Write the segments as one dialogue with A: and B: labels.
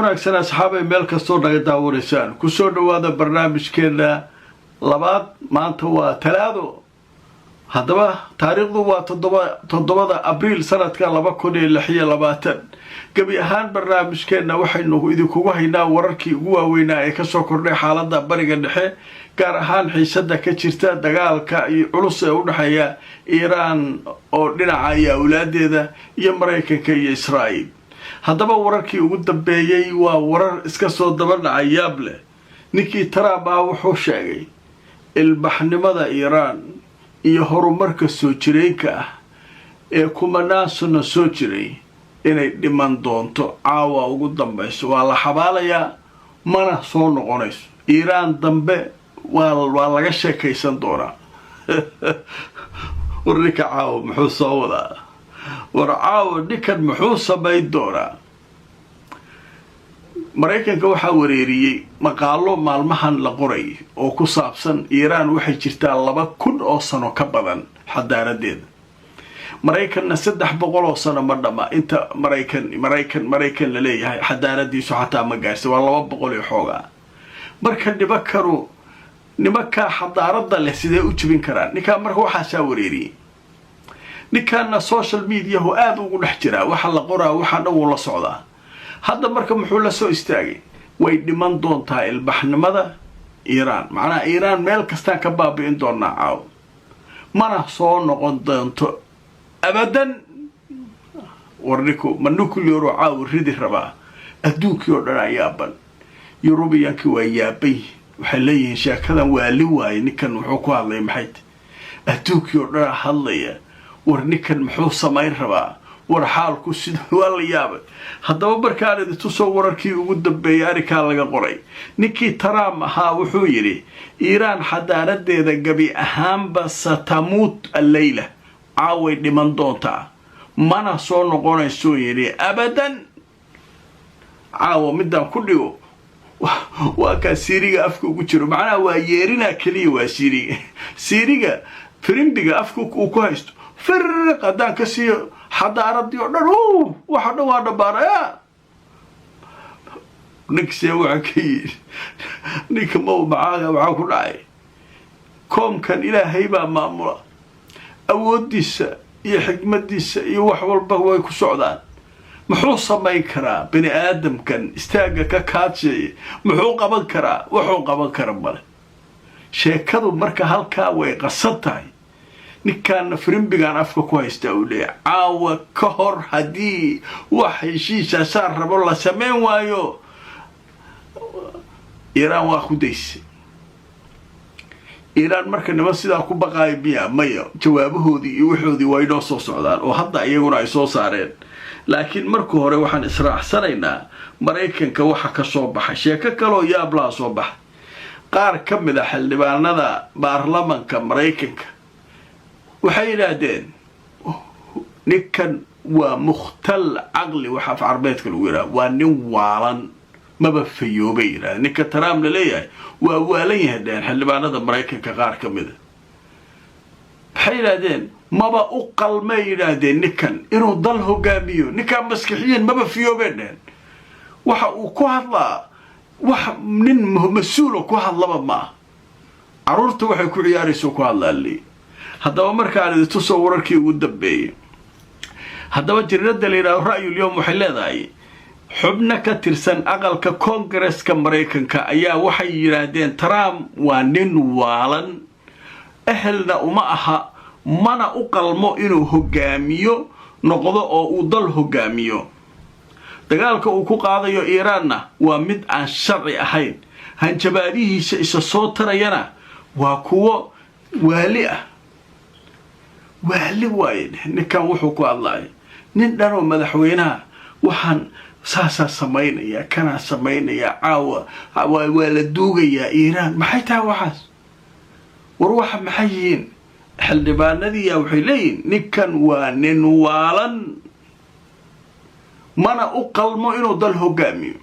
A: wanaagsan asxaabay meel kastoo naga daawaneysaan ku soo dhawaada barnaamijkeena labaad maanta waa talaado haddaba taariikhdu waa 7 abriil sanadka 2026 gabi ahaan barnaamijkeena waxaynu idinkugu haynaa wararkii ugu waaweynaa ee ka soo kordhay xaaladda bariga dhexe gaar ahaan xiisada ka jirta dagaalka iyo culus ee u dhaxeeya Iran oo dhinaca ay awlaadeeda iyo Mareykanka iyo Israa'iil haddaba wararkii ugu dambeeyay waa warar iska soo daba dhacay yaab leh ninkii Trump wuxuu sheegay ilbaxnimada Iran iyo horumarka soo jireenka ah ee kumanaan sano soo jiray inay dhiman doonto caawa ugu dambayso waa la xabaalayaa mana soo noqonayso Iran dambe waa laga sheekaysan doonaa warka caawa muxuu soo wadaa warcaawa ninkan muxuu samayn doonaa Mareykanka waxaa wareeriyay maqaalo maalmahan la qoray oo ku saabsan Iran waxay jirtaa 2000 oo sano ka badan xadaaradeeda Mareykanna 300 oo sano ma dhama inta Mareykan la leeyahay xadaaradiisu xataa ma gaarsi waa 200 iyo xoogaa marka nimanka xadaarada leh sidee u jibin karaan ninka marka waxa soo wareeriyay ninkan social media oo aad ugu dhex jira waxa la qoraa waxa dhow la socdaa hadda marka muxuu la soo istaagay way dhiman doontaa ilbaxnimada Iran macna Iran meel kasta ka baabi'in doona caaw mana soo noqon doonto abadan warniku nuclear caaw ridi raba adduunkii oo dhan ayaa ban European-ki waa yaabay waxay leeyihiin sheekadan waa li waay ninkan wuxuu ku hadlay maxay adduunkii oo dhan hadlaya warnikan muxuu samayn rabaa war xaalku sida wala yaabay haddaba markaan idin soo wararkii ugu dambeeyay arrinka laga qoray ninkii Trump wuxuu yiri Iran xadaaradeeda gabi ahaanba satamut al-layla caaway dhiman doontaa mana soo noqonayso yiri abadan caawa midaan ku dhigo waa ka Siiriga afku ugu jiro macnaha waa yeerina kaliya waa Siiriga firimbiga afku uu ku haysto فرق هذا كسي حضارة يقولوا واحد واحد بارا نكسي وعكي نكمو معاها وعاكو راي كوم كان إلى هيبة مامورة أود ديسة يا حكمة ديسة يوحول بقوي كسعدان محوصة ما يكرا بني آدم كان استاقا كاتشي محوقة بكرا وحوقة بكرا ماله شيكادو مركا هالكا ويقصدتاي ninkan firimbigan afka ku haysta uu leeyahay caawa ka hor hadii wax heshiisa saar rabo la sameyn waayo Iran waa xudays Iran marka nima sida ku baqay biya mayo jawaabahoodii iyo waxoodii way noo soo socdaan oo hadda iyaguna ay soo saareen laakiin marka hore waxaan israaxsanaynaa Mareykanka waxa ka soo baxay sheeko kale oo yaab la soo baxay qaar kamid ah xildhibaanada baarlamaanka Mareykanka waxay yiraahdeen ninkan waa mukhtal aqli waxa af carbeedka lagu yiraahdo waa nin waalan maba fayoobay yiraahdo ninka Trump la leeyahay waa waalan yahay xildhibaanada Mareykanka qaar kamid ah waxay yiraahdeen maba u qalmay yiraahdeen ninkan inuu dal hogaamiyo ninkan maskixiin maba fayoobeen waxa uu ku hadlaa wax nin mas'uul ku hadlaba ma caruurta waxay ku ciyaarayso ku hadlaa haddaba markaan idin soo wararkii ugu dambeeyay haddaba jirada leeyahay ra'yul yawm waxay leedahay xubna ka tirsan aqalka Congress-ka Mareykanka ayaa waxay yiraahdeen Trump waa nin waalan ehelna uma aha mana u qalmo inuu hogaamiyo noqdo oo uu dal hogaamiyo dagaalka uu ku qaadayo Iranna waa mid aan sharci ahayn hanjabaadihiisa isa soo tarayana waa kuwo waali ah wali waayeen ninkan wuxuu ku hadlay nin dhano madaxweynaha waxaan saasa sameynaya kana sameynaya caawa waa la duugaya Iran maxay tahay waxaas war waxa maxay yihiin xildhibaanadii waxay leeyihiin ninkan waa nin waalan mana u qalmo inuu dal hogaamiyo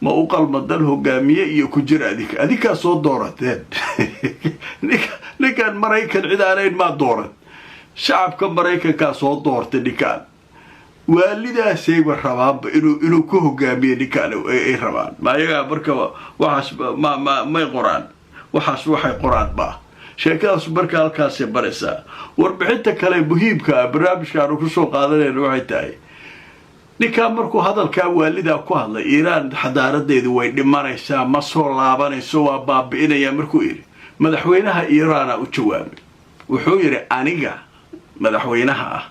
A: ma u qalmo dal hogaamiye iyo ku jira adika soo doorateen ninkan Mareykan ciidaanayn ma dooran shacabka Mareykanka soo doortay ninkan waalidaasay rabaanba inuu ku hogaamiyo ninkaan ay rabaan ma ayaga marka waxaas ma qoraan waxaas waxay qoraan ba sheekadaas marka halkaas baraysaa warbixinta kale muhiimka barnaamijka aanu ku soo qaadanayno waxay tahay ninkaan markuu hadalkaa waalida ku hadlay Iiraan xadaaradeedu way dhimanaysaa ma soo laabanayso waa baabi'inaya markuu yiri madaxweynaha Iiraan u jawaabay wuxuu yiri aniga madaxweynaha ah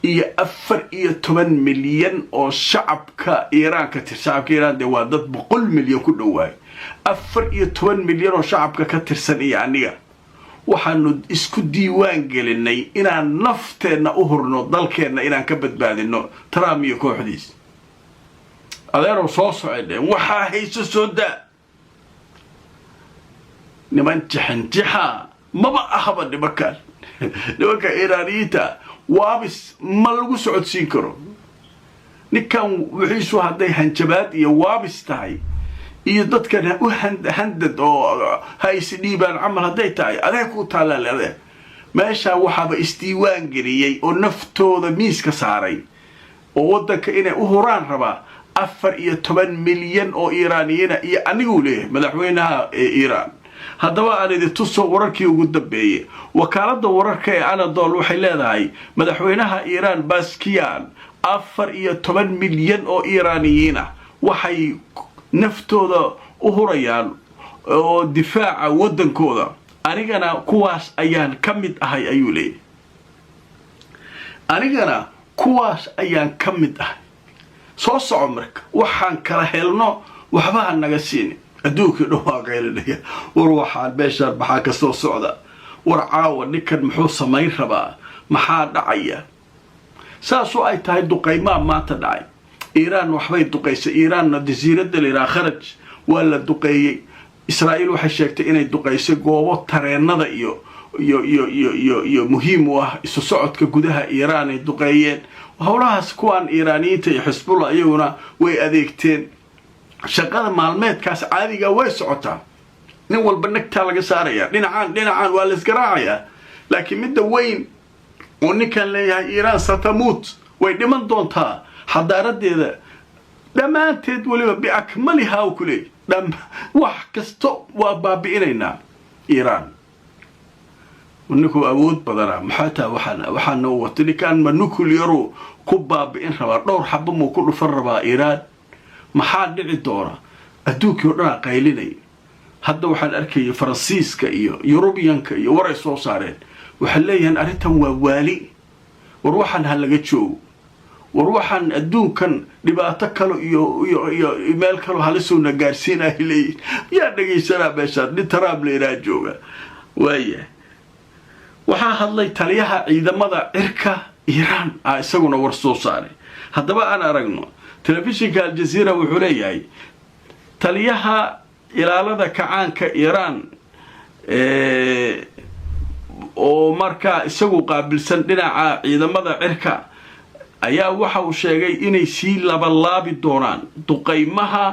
A: iyo 14 milyan oo shacabka Iiraan ka tirsan Iiraan de waa dad 100 milyan ku dhawaay 14 milyan oo shacabka ka tirsan iyo aniga waxaanu isku diiwaan gelinay inaan nafteena u hurno dalkeena inaan ka badbaadino Trump iyo kooxdiis adeero soo socdeen waxa hayso soo daa niman jaxanjaxa maba ahaba nimanka Iiraaniyiinta waabis ma lagu socodsiin karo ninkan wixiisu hadday hanjabaad iyo waabis tahay iyo dadkan u handad oo haysi dhiibaan camal hadday tahay adeeg ku taalaalade meesha waxaba isdiiwaan geliyay oo naftooda miiska saaray oo wadanka inay u huraan raba 14 milyan oo Iiraaniyiin iyo anigu leeyahay madaxweynaha Iiraan haddaba aanidi tuso wararkii ugu dambeeyay wakaalada wararka ee Anadolu waxay leedahay madaxweynaha Iiraan Baskiyan 14 milyan oo Iiraaniyiin waxay naftooda u hurayaan oo difaaca wadankooda anigana kuwaas ayaan kamid ahay ayuu leeyahay anigana kuwaas ayaan kamid ahay soo soco marka waxaan kala helno waxba naga siin adduunka dhawaaqeynaya war waxaan meeshaan maxaa ka soo socda war caawa ninkan muxuu samayn rabaa maxaa dhacaya saasoo ay tahay duqeymaa maanta dhacay Iiraan waxbay duqeysay Iiraanna jasiiradda leeyahay kharaj waa la duqeeyay Israa'iil waxay sheegtay inay duqeysay goobo tareenada iyo muhiim u ah isu socodka gudaha Iiraan ay duqeeyeen howlahaas kuwan Iiraaniyiinta iyo Xisbullah iyaguna way adeegteen shaqada maalmeedkaas caadiga way socotaa nin walba nagta laga saaraya dhinacaan waa la isgaraacayaa laakiin midda weyn oo ninkan leeyahay Iiraan satamut way dhiman doontaa xadaaradeeda dhamaanteed waliba biakmaliha oo kulay wax kasto waa baabi'inayna Iiraan ونكو أود بدرا محاتا وحنا وطني كان منوكل يرو كوبا بإنها دور حبة مو كل فربا إيران محاد الدورة أدوك يرنا قايليني هذا وحن أركي فرنسيس كأيو يوروبيان كأيو ورئيسو صارين وحليهن أريتهم ووالي وروحن هلقتشو وروحن أدون كان لباتكلو يو مالكلو هلسو نقارسينا إليه يا نقي سنة بشار نتراب لإيران جوغا وياه waxaa hadlay taliyaha ciidamada cirka Iiraan isaguna war soo saaray hadaba aan aragno telefishinka Al Jazeera wuxuu leeyahay taliyaha ilaalada kacaanka Iiraan oo marka isagu qaabilsan dhinaca ciidamada cirka ayaa waxa uu sheegay inay si labalaabi doonaan duqeymaha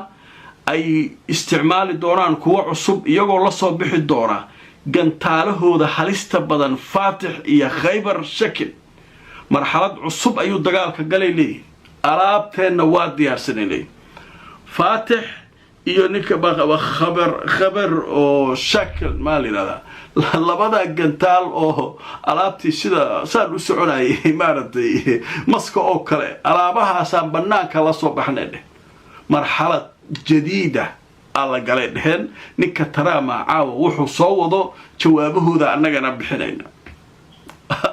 A: ay isticmaali doonaan kuwa cusub iyagoo la soo bixi doona gantaalahooda halista badan Faatix iyo Khaybar Shakil marxalad cusub ayuu dagaalka galay leeyahay alaabteena waa diyaarsanay Faatix iyo ninka khabar oo Shakil maalina labada gantaal oo alaabtii sida saan u soconay maaratay maska oo kale alaabahaas aan banaanka la soo baxnay marxalad jadiida alla galay dheen ninka taraama caawa wuxuu soo wado jawaabahooda annagana bixinayna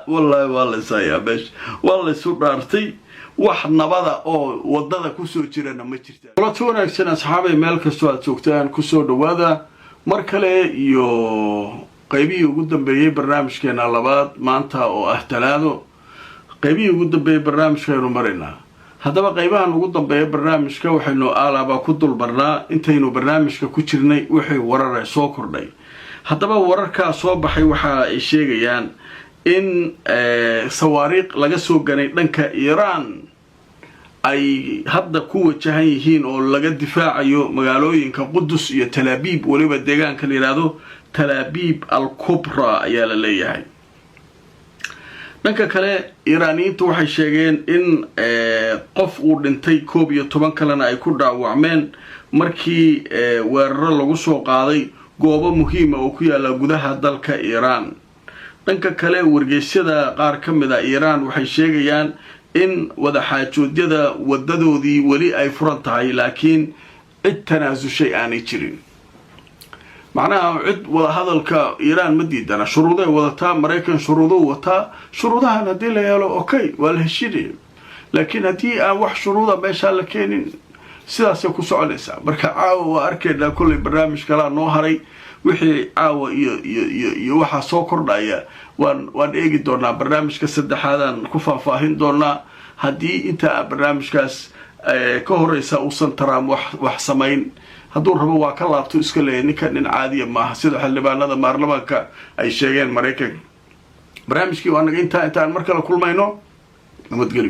A: wallahi wallahi sayaabesh wallahi soo dhaartay wax nabada oo wadada ku soo jirana ma jirta wala wanaagsan asxaabay meel kasto aad joogtaan ku soo dhawaada mar kale iyo qaybihii ugu dambeeyay barnaamijkeena labaad maanta oo ah talaado qaybihii ugu dambeeyay barnaamijkeenu marina haddaba qaybahan ugu dambeeya barnaamijka waxaynu alaaba ku dulbarnaa intaynu barnaamijka ku jirnay wixii warar soo kordhay haddaba wararka soo baxay waxa ay sheegayaan in sawaariiq laga soo ganay dhanka Iiraan ay hadda ku wajahan yihiin oo laga difaacayo magaalooyinka Qudus iyo Tel Aviv waliba deegaanka la yiraahdo Tel Aviv al-Kubra ayaa la leeyahay dhanka kale iiraaniyiintu waxay sheegeen in qof uu dhintay 11 kalena ay ku dhaawacmeen markii weeraro lagu soo qaaday goobo muhiim ah oo ku yaala gudaha dalka Iiraan. dhanka kale wargeysyada qaar ka mid ah Iiraan waxay sheegayaan in wada xaajoodyada wadadoodii wali ay furan tahay laakiin cid tanaasushay aanay jirin. macnaha cid wada hadalka Iiraan ma diidana, shuruuday wadataa, Mareykan shuruudo wataa, shuruudahan hadii la yeelo okay waa la heshiiyay, laakiin hadii aan wax shuruuda meesha la keenin sidaas ay ku soconaysaa. marka caawa waa arkeynaa kulli barnaamij kala noo haray wixii caawa iyo waxa soo kordhaya waan eegi doonaa barnaamijka saddexaadan ku faahfaahin doonaa hadii inta barnaamijkaas ka horeysa uusan Trump wax samayn hadduu rabo waa ka laabto iska leeyahay ninkan nin caadi ma aha sida xildhibaanada baarlamaanka ay sheegeen Mareykan. barnaamijkii waa naga intaan mar kale kulmayno nabadgelyo.